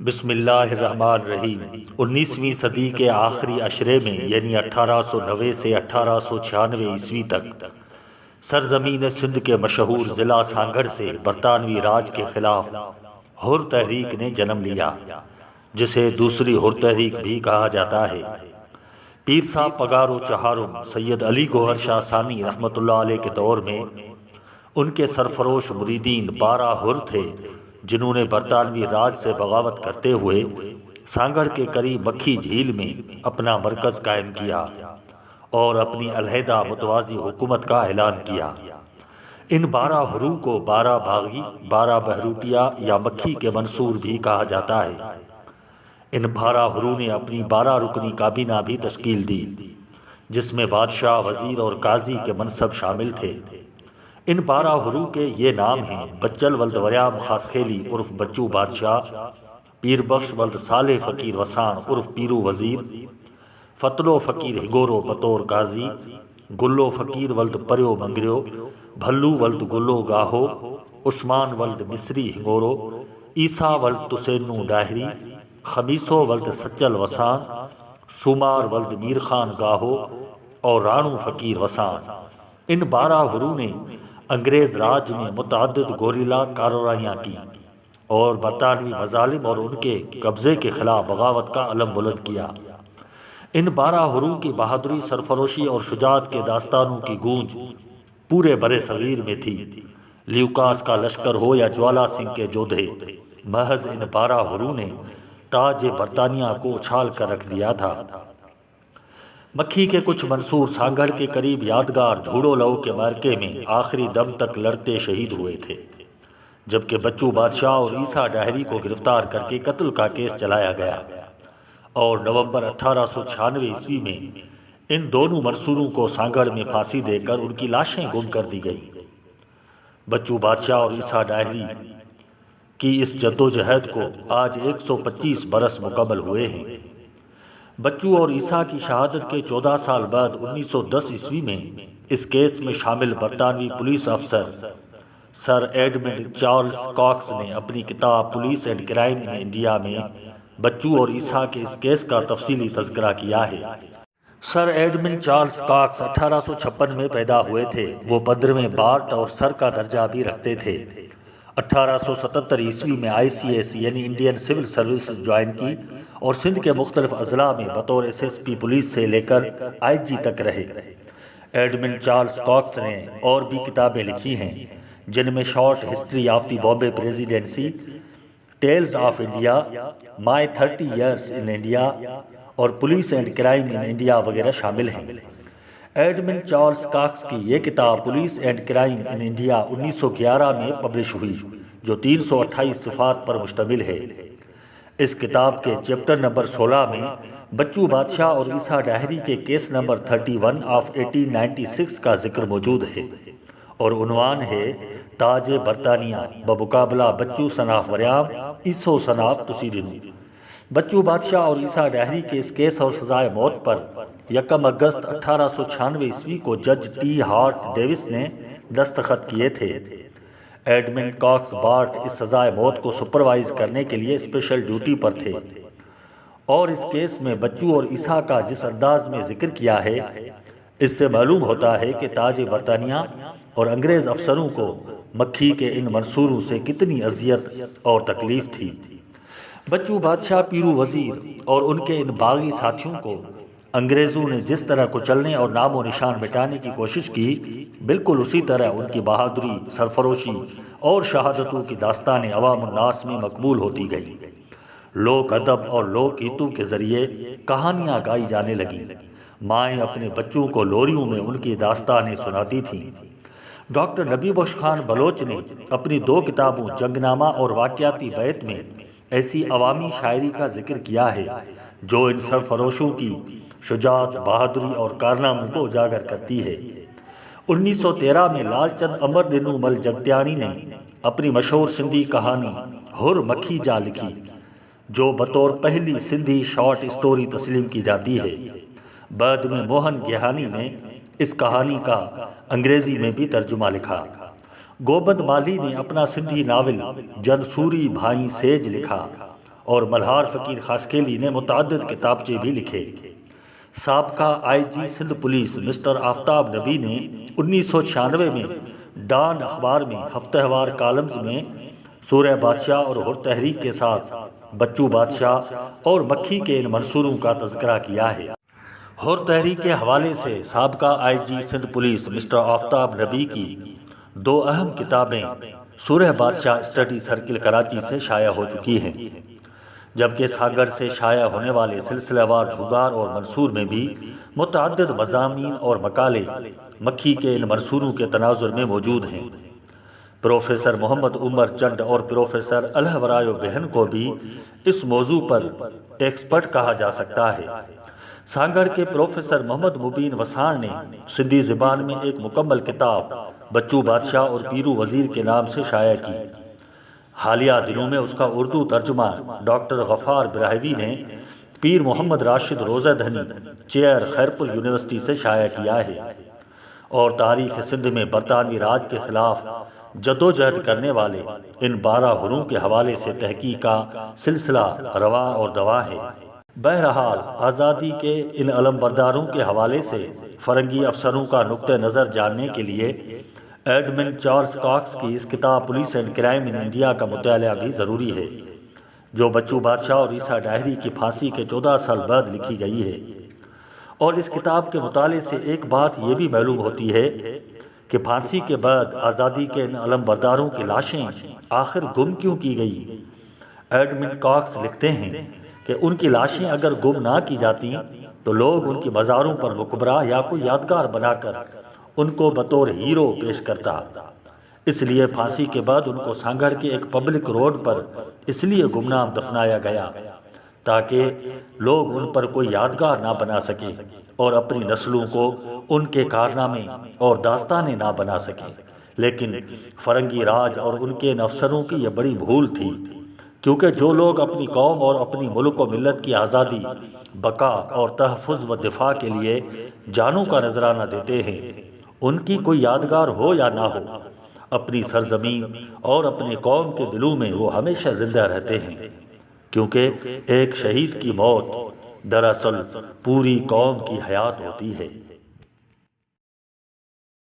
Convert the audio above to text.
بسم اللہ الرحمن الرحیم 19ویں صدی کے آخری عشرے میں یعنی 1890 سے 1896 عیسوی تک سرزمین سندھ کے مشہور ضلع سانگھڑ سے برطانوی راج کے خلاف حر تحریک نے جنم لیا، جسے دوسری حر تحریک بھی کہا جاتا ہے۔ پیر صاحب پگارو چہارم سید علی گوہر شاہ ثانی رحمۃ اللہ علیہ کے دور میں ان کے سرفروش مریدین 12 حر تھے، جنہوں نے برطانوی راج سے بغاوت کرتے ہوئے سانگھڑ کے قریب مکھی جھیل میں اپنا مرکز قائم کیا اور اپنی علیحدہ متوازی حکومت کا اعلان کیا۔ ان 12 حروں کو 12 باغی، 12 بہروٹیا یا مکھی کے منصور بھی کہا جاتا ہے۔ ان 12 حروں نے اپنی 12 رکنی کابینہ بھی تشکیل دی، جس میں بادشاہ، وزیر اور قاضی کے منصب شامل تھے۔ ان 12 حروں کے یہ نام ہیں: بچل ولد وریام خاسخیلی عرف بچو بادشاہ، پیر بخش ولد صالح فقیر وسان عرف پیرو وزیر، فتلو فقیر ہگورو بطور قاضی، گلو فقیر ولد پریو منگریو، بھلو ولد گلو گاہو، عثمان ولد مصری ہگورو، عیسیٰ ولد تسینو ڈاہری، خمیسو ولد سچل وسان، سومار ولد میر خان گاہو اور رانو فقیر وسان۔ ان 12 حروں نے انگریز راج میں متعدد گوریلا کارروائیاں کی اور برطانوی مظالم اور ان کے قبضے کے خلاف بغاوت کا علم بلند کیا۔ ان 12 حروں کی بہادری، سرفروشی اور شجاعت کے داستانوں کی گونج پورے برِ صغیر میں تھی۔ لیوکاس کا لشکر ہو یا جوالا سنگھ کے جودھے، محض ان 12 حروں نے تاج برطانیہ کو اچھال کر رکھ دیا تھا۔ مکھی کے کچھ منصور سانگھڑ کے قریب یادگار جھوڑو لو کے معرکے میں آخری دم تک لڑتے شہید ہوئے تھے، جبکہ بچو بادشاہ اور عیسیٰ ڈاہری کو گرفتار کر کے قتل کا کیس چلایا گیا اور نومبر 1896 عیسوی میں ان دونوں منصوروں کو سانگھڑ میں پھانسی دے کر ان کی لاشیں گم کر دی گئیں۔ بچو بادشاہ اور عیسیٰ ڈاہری کی اس جدوجہد کو آج 125 برس مکمل ہوئے ہیں۔ بچو اور عیسیٰ کی شہادت کے 14 سال بعد 1910 عیسوی میں اس کیس میں شامل برطانوی پولیس افسر سر ایڈمنڈ چارلس کاکس نے اپنی کتاب police and crime in India میں بچو اور عیسیٰ کے اس کیس کا تفصیلی تذکرہ کیا ہے۔ سر ایڈمنڈ چارلس کاکس 1856 میں پیدا ہوئے تھے۔ وہ 15ویں بارٹ اور سر کا درجہ بھی رکھتے تھے۔ 1877 عیسوی میں ICS یعنی انڈین سول سروسز جوائن کی اور سندھ کے مختلف اضلاع میں بطور SSP پولیس سے لے کر IG تک رہے۔ ایڈمنڈ چارلس کاکس نے اور بھی کتابیں لکھی ہیں، جن میں short history of the Bombay presidency, tales of India, my 30 years in India اور police and crime in India وغیرہ شامل ہیں۔ ایڈمنڈ چارلس کاکس کی یہ کتاب police and crime in India 1911 میں پبلش ہوئی، جو 328 صفحات پر مشتمل ہے۔ اس کتاب کے چیپٹر نمبر 16 میں بچو بادشاہ اور عیسیٰ ڈاہری کے کیس نمبر 31 آف 1896 کا ذکر موجود ہے اور عنوان ہے تاج برطانیہ بمقابلہ بچو سناف وریام عیسو سناف تسیرنو۔ بچو بادشاہ اور عیسیٰ ڈاہری کے اس کیس اور سزائے موت پر 1 اگست 1896 عیسوی کو جج ٹی ہارٹ ڈیوس نے دستخط کیے تھے۔ ایڈمنڈ کاکس بارٹ اس سزائے موت کو سپروائز کرنے کے لیے اسپیشل ڈیوٹی پر تھے اور اس کیس میں بچو اور عیسیٰ کا جس انداز میں ذکر کیا ہے، اس سے معلوم ہوتا ہے کہ تاج برطانیہ اور انگریز افسروں کو مکھی کے ان منصوروں سے کتنی اذیت اور تکلیف تھی۔ بچو بادشاہ، پیرو وزیر اور ان کے ان باغی ساتھیوں کو انگریزوں نے جس طرح کچلنے اور نام و نشان مٹانے کی کوشش کی، بالکل اسی طرح ان کی بہادری، سرفروشی اور شہادتوں کی داستانیں عوام الناس میں مقبول ہوتی گئی۔ لوک ادب اور لوک گیتوں کے ذریعے کہانیاں گائی جانے لگیں۔ مائیں اپنے بچوں کو لوریوں میں ان کی داستانیں سناتی تھیں۔ ڈاکٹر نبی بخش خان بلوچ نے اپنی 2 کتابوں جنگ نامہ اور واقعاتی بیت میں ایسی عوامی شاعری کا ذکر کیا ہے جو ان سرفروشوں کی شجاعت، بہادری اور کارناموں کو اجاگر کرتی ہے۔ 1913 میں لال چند امر دنو مل جگتیانی نے اپنی مشہور سندھی کہانی حر مکھی جا لکھی، جو بطور پہلی سندھی شارٹ اسٹوری تسلیم کی جاتی ہے۔ بعد میں موہن گیہانی نے اس کہانی کا انگریزی میں بھی ترجمہ لکھا۔ گوبند مالی نے اپنا سندھی ناول جن سوری بھائیں سیج لکھا اور ملہار فقیر خاسکیلی نے متعدد کتابچے بھی لکھے۔ سابقہ آئی جی سندھ پولیس مسٹر آفتاب نبی نے 1996 میں ڈان اخبار میں ہفتہ وار کالمز میں سورہ بادشاہ اور ہر تحریک کے ساتھ بچو بادشاہ اور مکھی کے ان منصوروں کا تذکرہ کیا ہے۔ ہر تحریک کے حوالے سے سابقہ آئی جی سندھ پولیس مسٹر آفتاب نبی کی 2 اہم کتابیں سورہ بادشاہ اسٹڈی سرکل کراچی سے شائع ہو چکی ہیں، جبکہ سانگڑ سے شائع ہونے والے سلسلہ وار جھوگار اور منصور میں بھی متعدد مضامین اور مقالے مکھی کے ان منصوروں کے تناظر میں موجود ہیں۔ پروفیسر محمد عمر چنڈ اور پروفیسر الہورایو بہن کو بھی اس موضوع پر ایکسپرٹ کہا جا سکتا ہے۔ سانگڑ کے پروفیسر محمد مبین وسان نے سندھی زبان میں ایک مکمل کتاب بچو بادشاہ اور پیرو وزیر کے نام سے شائع کی۔ حالیہ دنوں میں اس کا اردو ترجمہ ڈاکٹر غفار براہوی نے پیر محمد راشد روزہ دھنی چیئر خیرپور یونیورسٹی سے شائع کیا ہے، اور تاریخ سندھ میں برطانوی راج کے خلاف جدوجہد کرنے والے ان 12 حروں کے حوالے سے تحقیق کا سلسلہ رواں اور دواں ہے۔ بہرحال آزادی کے ان علمبرداروں کے حوالے سے فرنگی افسروں کا نقطہ نظر جاننے کے لیے ایڈمن چارلس کاکس کی اس کتاب police and crime in India کا مطالعہ بھی ضروری ہے، جو بچو بادشاہ اور عیسیٰ ڈاہری کی پھانسی کے 14 سال بعد لکھی گئی ہے۔ اور اس کتاب کے مطالعے سے ایک بات یہ بھی معلوم ہوتی ہے کہ پھانسی کے بعد آزادی کے ان علمبرداروں کی لاشیں آخر گم کیوں کی گئی۔ ایڈمن کاکس لکھتے ہیں کہ ان کی لاشیں اگر گم نہ کی جاتی تو لوگ ان کی مزاروں پر مقبرہ یا کوئی یادگار بنا کر ان کو بطور ہیرو پیش کرتا۔ اس لیے پھانسی کے بعد ان کو سانگڑ کے ایک پبلک روڈ پر اس لیے گمنام دفنایا گیا تاکہ لوگ ان پر کوئی یادگار نہ بنا سکے اور اپنی نسلوں کو ان کے کارنامے اور داستانیں نہ بنا سکیں۔ لیکن فرنگی راج اور ان کے ان افسروں کی یہ بڑی بھول تھی، کیونکہ جو لوگ اپنی قوم اور اپنی ملک و ملت کی آزادی، بقا اور تحفظ و دفاع کے لیے جانوں کا نذرانہ دیتے ہیں، ان کی کوئی یادگار ہو یا نہ ہو، اپنی سرزمین اور اپنی قوم کے دلوں میں وہ ہمیشہ زندہ رہتے ہیں، کیونکہ ایک شہید کی موت دراصل پوری قوم کی حیات ہوتی ہے۔